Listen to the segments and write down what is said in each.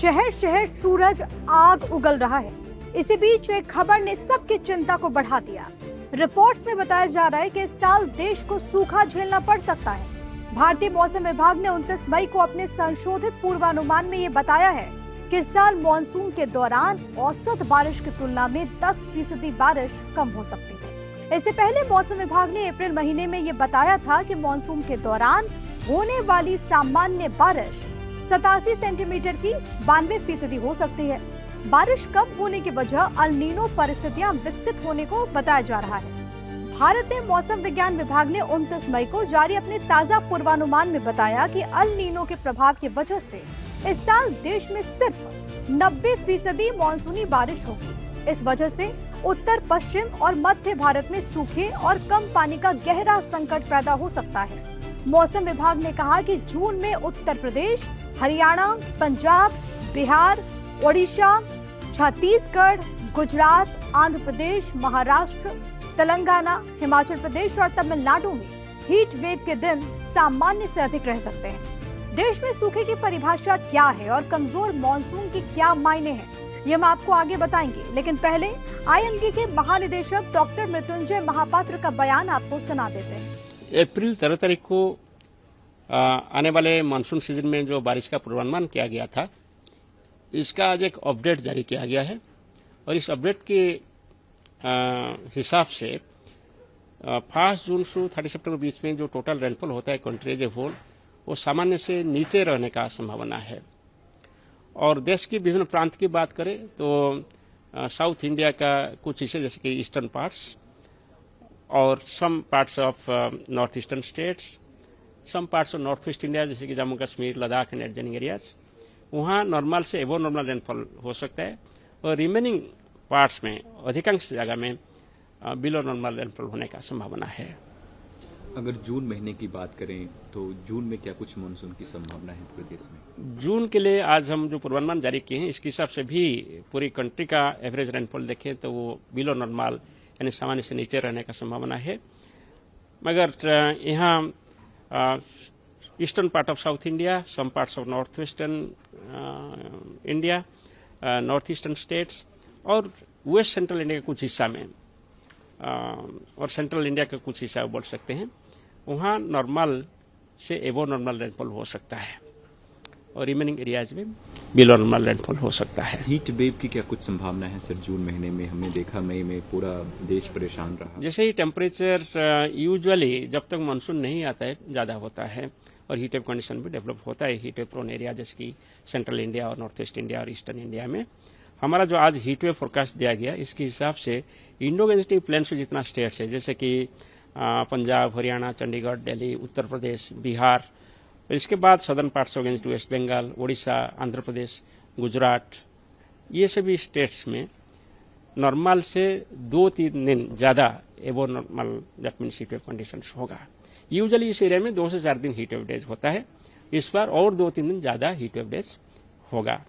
शहर शहर सूरज आग उगल रहा है। इसी बीच एक खबर ने सबकी चिंता को बढ़ा दिया। रिपोर्ट्स में बताया जा रहा है कि इस साल देश को सूखा झेलना पड़ सकता है। भारतीय मौसम विभाग ने 29 मई को अपने संशोधित पूर्वानुमान में ये बताया है कि इस साल मानसून के दौरान औसत बारिश की तुलना में 10% बारिश कम हो सकती है। इससे पहले मौसम विभाग ने अप्रैल महीने में ये बताया था कि मानसून के दौरान होने वाली सामान्य बारिश 87 सेंटीमीटर की 92% हो सकती है। बारिश कम होने की वजह अल नीनो परिस्थितियां विकसित होने को बताया जा रहा है। भारतीय मौसम विज्ञान विभाग ने 29 मई को जारी अपने ताजा पूर्वानुमान में बताया कि अल नीनो के प्रभाव की वजह से इस साल देश में सिर्फ 90% मानसूनी बारिश होगी। इस वजह से उत्तर पश्चिम और मध्य भारत में सूखे और कम पानी का गहरा संकट पैदा हो सकता है। मौसम विभाग ने कहा कि जून में उत्तर प्रदेश, हरियाणा, पंजाब, बिहार, ओडिशा, छत्तीसगढ़, गुजरात, आंध्र प्रदेश, महाराष्ट्र, तेलंगाना, हिमाचल प्रदेश और तमिलनाडु में हीट वेव के दिन सामान्य से अधिक रह सकते हैं। देश में सूखे की परिभाषा क्या है और कमजोर मानसून की क्या मायने हैं, ये हम आपको आगे बताएंगे। लेकिन पहले आईएमडी के महानिदेशक डॉक्टर मृत्युंजय महापात्र का बयान आपको सुना देते हैं। अप्रैल 13 तारीख को आने वाले मानसून सीजन में जो बारिश का पूर्वानुमान किया गया था, इसका आज एक अपडेट जारी किया गया है और इस अपडेट के हिसाब से 5 जून से 30 सितंबर बीच में जो टोटल रेनफॉल होता है कंट्री एज ए होल, वो सामान्य से नीचे रहने का संभावना है। और देश की विभिन्न प्रांत की बात करें तो साउथ इंडिया का कुछ हिस्से जैसे कि ईस्टर्न पार्ट्स और some parts of north eastern states, some parts of north west India जैसे कि Jammu Kashmir, Ladakh and adjoining areas, वहाँ नॉर्मल से एबो नॉर्मल रेनफॉल हो सकता है और रिमेनिंग पार्ट्स में अधिकांश जगह में बिलो नॉर्मल रेनफॉल होने का संभावना है। अगर जून महीने की बात करें तो जून में क्या कुछ मानसून की संभावना है पूरे देश में? जून के लिए आज हम जो पूर्वानुमान जारी किए हैं, इसके हिसाब से भी पूरी कंट्री का एवरेज रेनफॉल देखें तो वो बिलो नॉर्मल यानी सामान्य से नीचे रहने का संभावना है। मगर यहाँ eastern part of south India, some parts of north western India, north eastern states और वेस्ट सेंट्रल इंडिया के कुछ हिस्सा में और सेंट्रल इंडिया का कुछ हिस्सा बोल सकते हैं, वहाँ नॉर्मल से एबो नॉर्मल रेनफॉल हो सकता है और रिमेनिंग एरियाज में बिलो नॉर्मल रेनफॉल हो सकता है। हीट वेव की क्या कुछ संभावना है सर? जून महीने में हमने देखा मई में पूरा देश परेशान रहा। जैसे ही टेम्परेचर यूजुअली जब तक मानसून नहीं आता है ज़्यादा होता है और हीट वेव कंडीशन भी डेवलप होता है हीट वेव प्रोन एरिया जैसे कि सेंट्रल इंडिया और नॉर्थ ईस्ट इंडिया और ईस्टर्न इंडिया में। हमारा जो आज हीट वेव फोरकास्ट दिया गया, इसके हिसाब से इंडो गैंजेटिक प्लेन्स में जितना स्टेट्स है जैसे कि पंजाब, हरियाणा, चंडीगढ़, दिल्ली, उत्तर प्रदेश, बिहार, इसके बाद southern parts of gangetic West Bengal, Orissa, Andhra Pradesh, Gujarat, ये सभी स्टेट्स में नॉर्मल से 2-3 दिन ज़्यादा एबो normal that means heat wave conditions होगा। यूजुअली इस एरिया में 2 से 4 दिन हीट वेव डेज होता है, इस बार और 2-3 दिन ज़्यादा हीट वेव डेज होगा।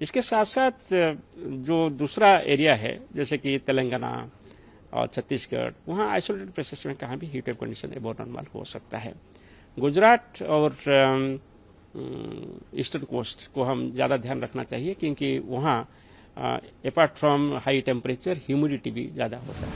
इसके साथ साथ जो दूसरा एरिया है जैसे कि तेलंगाना और छत्तीसगढ़, वहाँ आइसोलेटेड प्लेसेस में कहाँ भी हीट वेव कंडीशन एबो नॉर्मल हो सकता है। गुजरात और ईस्टर्न कोस्ट को हम ज़्यादा ध्यान रखना चाहिए क्योंकि वहाँ apart from high temperature humidity भी ज़्यादा होता है।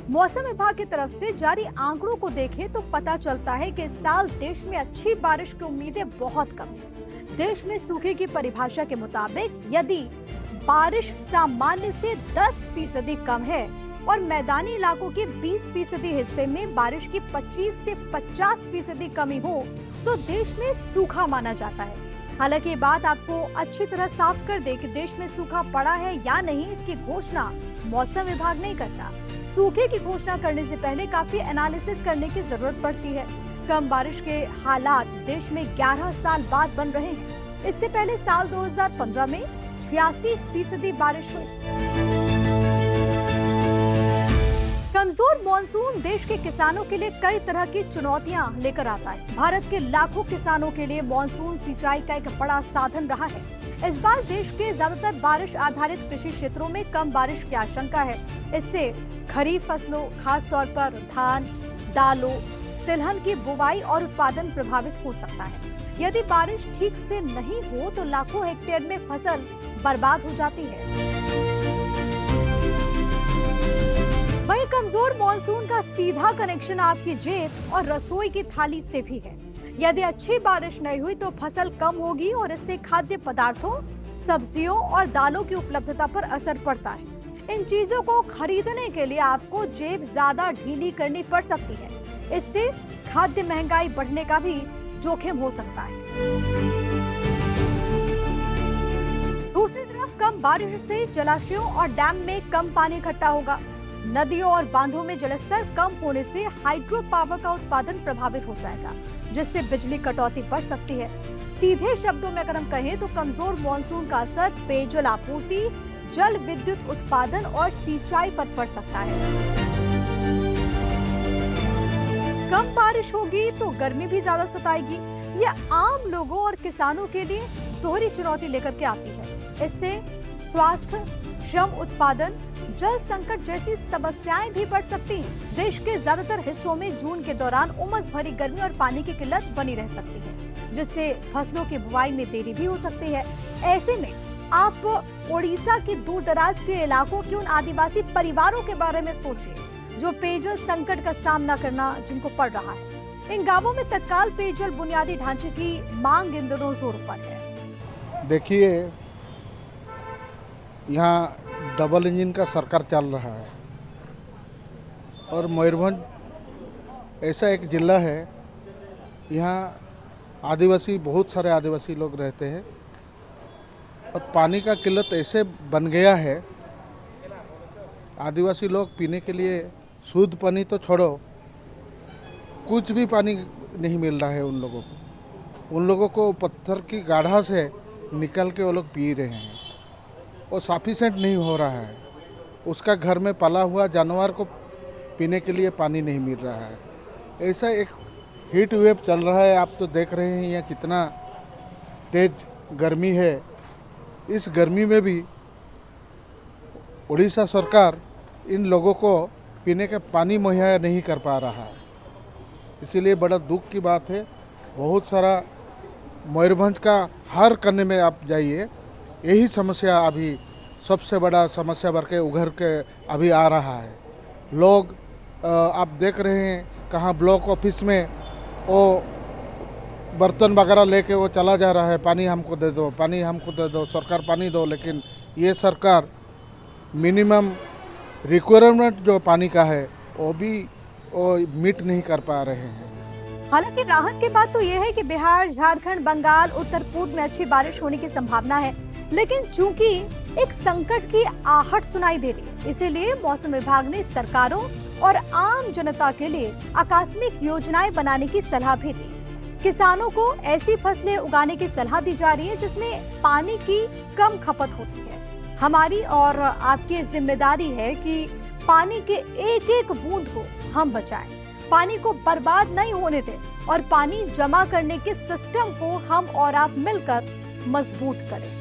मौसम विभाग की तरफ से जारी आंकड़ों को देखें तो पता चलता है कि इस साल देश में अच्छी बारिश की उम्मीदें बहुत कम है। देश में सूखे की परिभाषा के मुताबिक यदि बारिश सामान्य से 10% कम है और मैदानी इलाकों के 20% हिस्से में बारिश की 25 से 50% कमी हो तो देश में सूखा माना जाता है। हालांकि ये बात आपको अच्छी तरह साफ कर दे कि देश में सूखा पड़ा है या नहीं, इसकी घोषणा मौसम विभाग नहीं करता। सूखे की घोषणा करने से पहले काफी एनालिसिस करने की जरूरत पड़ती है। कम बारिश के हालात देश में 11 साल बाद बन रहे हैं। इससे पहले साल 2015 में 86% बारिश हुई। कमजोर मानसून देश के किसानों के लिए कई तरह की चुनौतियां लेकर आता है। भारत के लाखों किसानों के लिए मानसून सिंचाई का एक बड़ा साधन रहा है। इस बार देश के ज्यादातर बारिश आधारित कृषि क्षेत्रों में कम बारिश की आशंका है। इससे खरीफ फसलों, खास तौर पर धान, दालों, तिलहन की बुवाई और उत्पादन प्रभावित हो सकता है। यदि बारिश ठीक से नहीं हो तो लाखों हेक्टेयर में फसल बर्बाद हो जाती है। वहीं कमजोर मॉनसून का सीधा कनेक्शन आपकी जेब और रसोई की थाली से भी है। यदि अच्छी बारिश नहीं हुई तो फसल कम होगी और इससे खाद्य पदार्थों, सब्जियों और दालों की उपलब्धता पर असर पड़ता है। इन चीजों को खरीदने के लिए आपको जेब ज्यादा ढीली करनी पड़ सकती है। इससे खाद्य महंगाई बढ़ने का भी जोखिम हो सकता है। दूसरी तरफ कम बारिश से जलाशयों और डैम में कम पानी इकट्ठा होगा। नदियों और बांधों में जलस्तर कम होने से हाइड्रो पावर का उत्पादन प्रभावित हो जाएगा, जिससे बिजली कटौती बढ़ सकती है। सीधे शब्दों में अगर हम कहें तो कमजोर मॉनसून का असर पेयजल आपूर्ति, जल विद्युत उत्पादन और सिंचाई पर पड़ सकता है। कम बारिश होगी तो गर्मी भी ज्यादा सताएगी। ये आम लोगों और किसानों के लिए दोहरी चुनौती लेकर के आती है। इससे स्वास्थ्य, श्रम उत्पादन, जल संकट जैसी समस्याएं भी बढ़ सकती हैं। देश के ज्यादातर हिस्सों में जून के दौरान उमस भरी गर्मी और पानी की किल्लत बनी रह सकती है, जिससे फसलों की बुवाई में देरी भी हो सकती है। ऐसे में आप ओडिशा के दूर दराज के इलाकों के उन आदिवासी परिवारों के बारे में सोचिए जो पेयजल संकट का सामना करना जिनको पड़ रहा है। इन गांवों में तत्काल पेयजल बुनियादी ढांचे की मांग इन दिनों जोर पर है। देखिए, यहाँ डबल इंजन का सरकार चल रहा है और मयूरभंज ऐसा एक ज़िला है, यहाँ आदिवासी, बहुत सारे आदिवासी लोग रहते हैं और पानी का किल्लत ऐसे बन गया है। आदिवासी लोग पीने के लिए शुद्ध पानी तो छोड़ो, कुछ भी पानी नहीं मिल रहा है उन लोगों को। उन लोगों को पत्थर की गाढ़ा से निकल के वो लोग पी रहे हैं और सफिशेंट नहीं हो रहा है। उसका घर में पाला हुआ जानवर को पीने के लिए पानी नहीं मिल रहा है। ऐसा एक हीट वेव चल रहा है। आप तो देख रहे हैं यहाँ कितना तेज गर्मी है। इस गर्मी में भी उड़ीसा सरकार इन लोगों को पीने का पानी मुहैया नहीं कर पा रहा है। इसीलिए बड़ा दुख की बात है। बहुत सारा मयूरभंज का हर कोने में आप जाइए, यही समस्या अभी सबसे बड़ा समस्या बन के उभर के अभी आ रहा है। लोग आप देख रहे हैं कहाँ ब्लॉक ऑफिस में वो बर्तन वगैरह लेके वो चला जा रहा है, पानी हमको दे दो, पानी हमको दे दो, सरकार पानी दो। लेकिन ये सरकार मिनिमम रिक्वायरमेंट जो पानी का है वो भी वो मीट नहीं कर पा रहे हैं। हालांकि राहत की बात तो यह है कि बिहार, झारखंड, बंगाल, उत्तर पूर्व में अच्छी बारिश होने की संभावना है, लेकिन चूंकि एक संकट की आहट सुनाई दे रही है, इसीलिए मौसम विभाग ने सरकारों और आम जनता के लिए आकस्मिक योजनाएं बनाने की सलाह भी दी। किसानों को ऐसी फसलें उगाने की सलाह दी जा रही है जिसमें पानी की कम खपत होती है। हमारी और आपकी जिम्मेदारी है कि पानी के एक एक बूंद को हम बचाएं, पानी को बर्बाद नहीं होने दें और पानी जमा करने के सिस्टम को हम और आप मिलकर मजबूत करें।